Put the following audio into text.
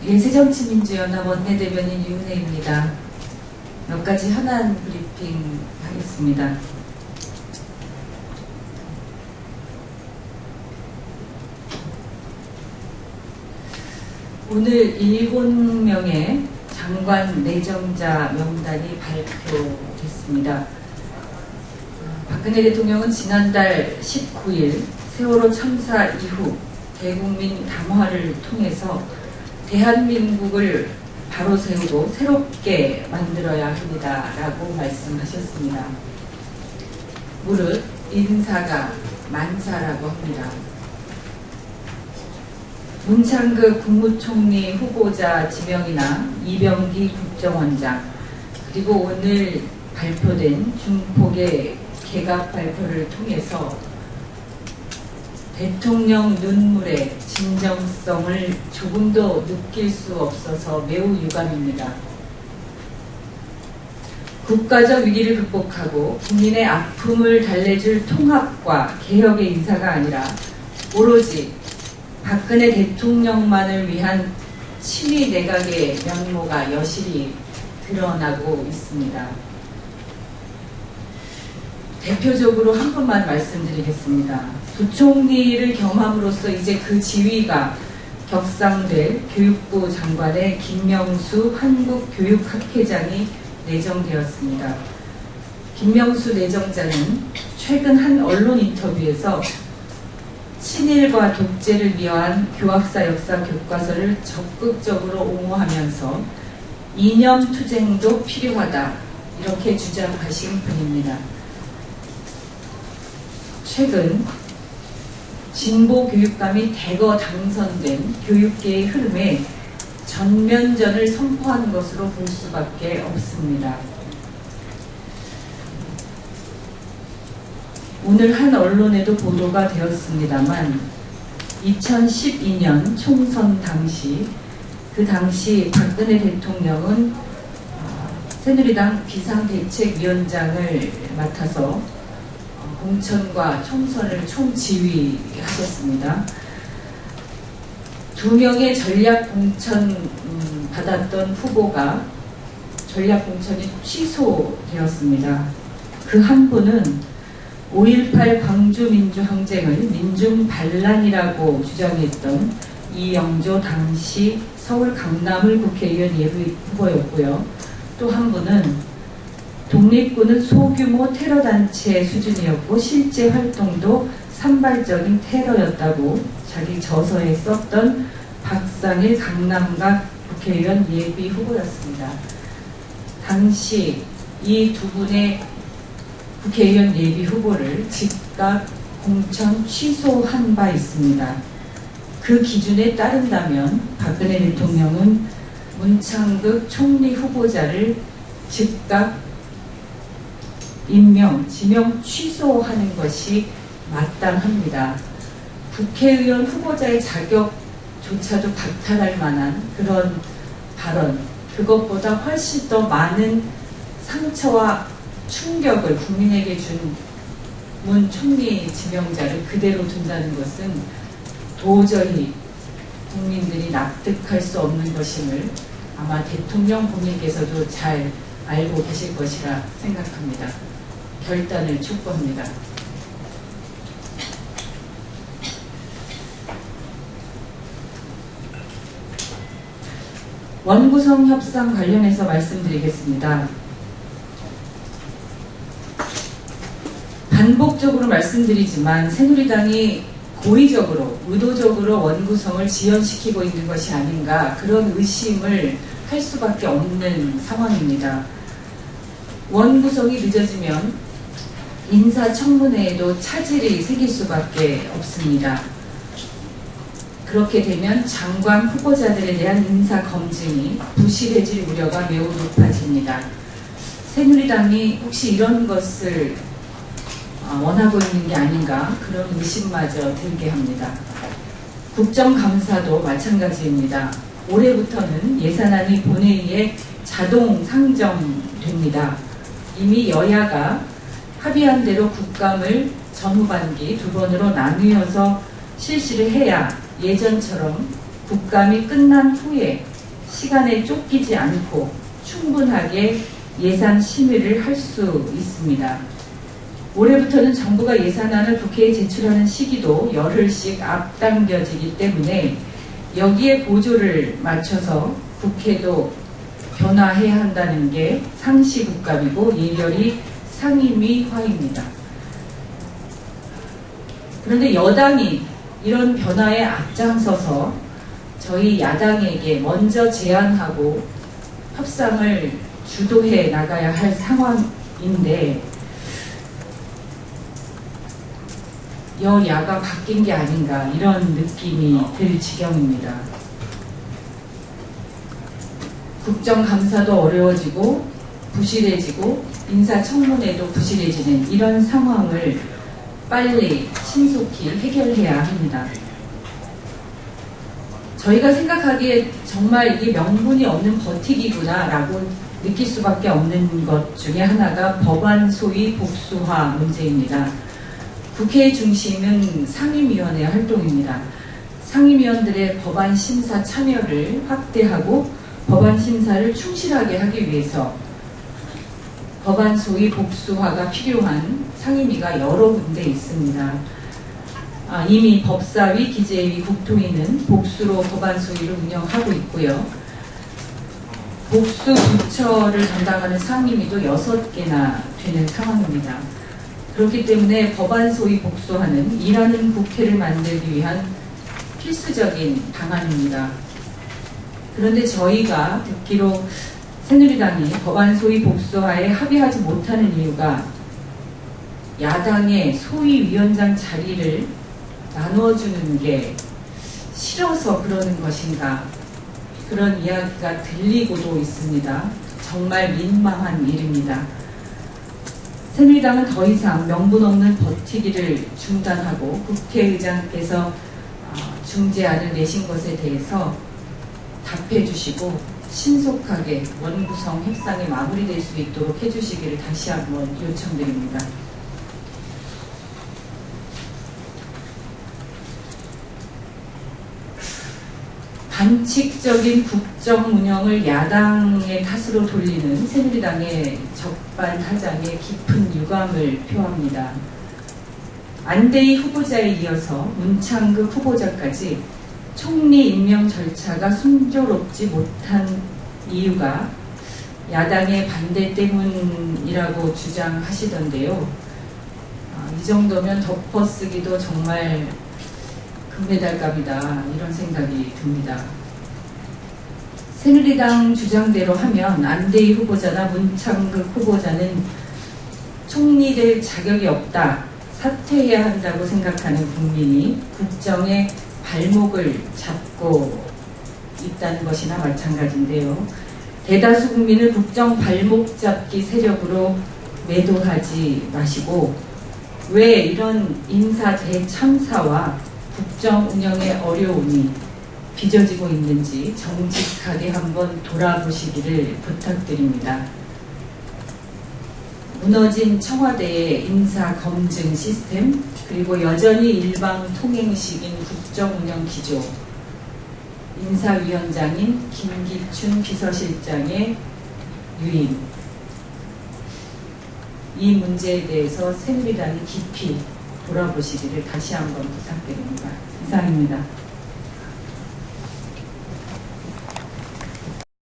예, 새정치민주연합 원내대변인 유은혜입니다. 몇 가지 현안 브리핑 하겠습니다. 오늘 7명의 장관 내정자 명단이 발표됐습니다. 박근혜 대통령은 지난달 19일 세월호 참사 이후 대국민 담화를 통해서 대한민국을 바로 세우고 새롭게 만들어야 합니다라고 말씀하셨습니다. 무릇 인사가 만사라고 합니다. 문창극 국무총리 후보자 지명이나 이병기 국정원장, 그리고 오늘 발표된 중폭의 개각 발표를 통해서 대통령 눈물의 진정성을 조금도 느낄 수 없어서 매우 유감입니다. 국가적 위기를 극복하고 국민의 아픔을 달래줄 통합과 개혁의 인사가 아니라 오로지 박근혜 대통령만을 위한 친위 내각의 면모가 여실히 드러나고 있습니다. 대표적으로 한 번만 말씀드리겠습니다. 부총리를 겸함으로써 이제 그 지위가 격상될 교육부 장관의 김명수 한국교육학회장이 내정되었습니다. 김명수 내정자는 최근 한 언론 인터뷰에서 친일과 독재를 미화한 교학사 역사 교과서를 적극적으로 옹호하면서 이념투쟁도 필요하다, 이렇게 주장하신 분입니다. 최근 진보 교육감이 대거 당선된 교육계의 흐름에 전면전을 선포한 것으로 볼 수밖에 없습니다. 오늘 한 언론에도 보도가 되었습니다만 2012년 총선 당시, 그 당시 박근혜 대통령은 새누리당 비상대책위원장을 맡아서 공천과 총선을 총지휘하셨습니다. 2명의 전략 공천 받았던 후보가 전략 공천이 취소되었습니다. 그 한 분은 5.18 광주민주항쟁을 민중반란이라고 주장했던 이영조 당시 서울 강남을 국회의원 예비 후보였고요. 또 한 분은 독립군은 소규모 테러단체 수준이었고 실제 활동도 산발적인 테러였다고 자기 저서에 썼던 박상일 강남갑 국회의원 예비 후보였습니다. 당시 이 두 분의 국회의원 예비 후보를 즉각 공천 취소한 바 있습니다. 그 기준에 따른다면 박근혜 대통령은 문창극 총리 후보자를 즉각 임명, 지명 취소하는 것이 마땅합니다. 국회의원 후보자의 자격조차도 박탈할 만한 그런 발언, 그것보다 훨씬 더 많은 상처와 충격을 국민에게 준 문 총리 지명자를 그대로 둔다는 것은 도저히 국민들이 납득할 수 없는 것임을 아마 대통령 본인께서도 잘 알고 계실 것이라 생각합니다. 결단을 촉구합니다. 원구성 협상 관련해서 말씀드리겠습니다. 반복적으로 말씀드리지만 새누리당이 고의적으로, 의도적으로 원구성을 지연시키고 있는 것이 아닌가, 그런 의심을 할 수밖에 없는 상황입니다. 원구성이 늦어지면 인사청문회에도 차질이 생길 수밖에 없습니다. 그렇게 되면 장관 후보자들에 대한 인사검증이 부실해질 우려가 매우 높아집니다. 새누리당이 혹시 이런 것을 원하고 있는 게 아닌가, 그런 의심마저 들게 합니다. 국정감사도 마찬가지입니다. 올해부터는 예산안이 본회의에 자동 상정됩니다. 이미 여야가 합의한 대로 국감을 전후반기 두 번으로 나누어서 실시를 해야 예전처럼 국감이 끝난 후에 시간에 쫓기지 않고 충분하게 예산 심의를 할 수 있습니다. 올해부터는 정부가 예산안을 국회에 제출하는 시기도 열흘씩 앞당겨지기 때문에 여기에 보조를 맞춰서 국회도 변화해야 한다는 게 상시 국감이고 예결위 상임위화입니다. 그런데 여당이 이런 변화에 앞장서서 저희 야당에게 먼저 제안하고 협상을 주도해 나가야 할 상황인데 여야가 바뀐 게 아닌가 이런 느낌이 들 지경입니다. 국정감사도 어려워지고 부실해지고 인사청문회도 부실해지는 이런 상황을 빨리 신속히 해결해야 합니다. 저희가 생각하기에 정말 이게 명분이 없는 버티기구나 라고 느낄 수밖에 없는 것 중에 하나가 법안 소위 복수화 문제입니다. 국회의 중심은 상임위원회 활동입니다. 상임위원들의 법안 심사 참여를 확대하고 법안 심사를 충실하게 하기 위해서 법안 소위 복수화가 필요한 상임위가 여러 군데 있습니다. 이미 법사위, 기재위, 국토위는 복수로 법안 소위를 운영하고 있고요. 복수 부처를 담당하는 상임위도 6개나 되는 상황입니다. 그렇기 때문에 법안 소위 복수화는 일하는 국회를 만들기 위한 필수적인 방안입니다. 그런데 저희가 듣기로 새누리당이 법안 소위 복수화에 합의하지 못하는 이유가 야당의 소위 위원장 자리를 나눠주는 게 싫어서 그러는 것인가 그런 이야기가 들리고도 있습니다. 정말 민망한 일입니다. 새누리당은 더 이상 명분 없는 버티기를 중단하고 국회의장께서 중재안을 내신 것에 대해서 답해 주시고 신속하게 원구성 협상이 마무리될 수 있도록 해주시기를 다시 한번 요청드립니다. 반칙적인 국정 운영을 야당의 탓으로 돌리는 새누리당의 적반하장에 깊은 유감을 표합니다. 안대희 후보자에 이어서 문창극 후보자까지 총리 임명 절차가 순조롭지 못한 이유가 야당의 반대 때문이라고 주장하시던데요. 이 정도면 덮어쓰기도 정말 금메달감이다 이런 생각이 듭니다. 새누리당 주장대로 하면 안대희 후보자나 문창극 후보자는 총리될 자격이 없다, 사퇴해야 한다고 생각하는 국민이 국정의 발목을 잡고 있다는 것이나 마찬가지인데요. 대다수 국민을 국정 발목 잡기 세력으로 매도하지 마시고 왜 이런 인사 대참사와 국정 운영의 어려움이 빚어지고 있는지 정직하게 한번 돌아보시기를 부탁드립니다. 무너진 청와대의 인사 검증 시스템, 그리고 여전히 일방 통행식인 국정 운영 기조, 인사위원장인 김기춘 비서실장의 유임, 이 문제에 대해서 새누리당이 깊이 돌아보시기를 다시 한번 부탁드립니다. 이상입니다.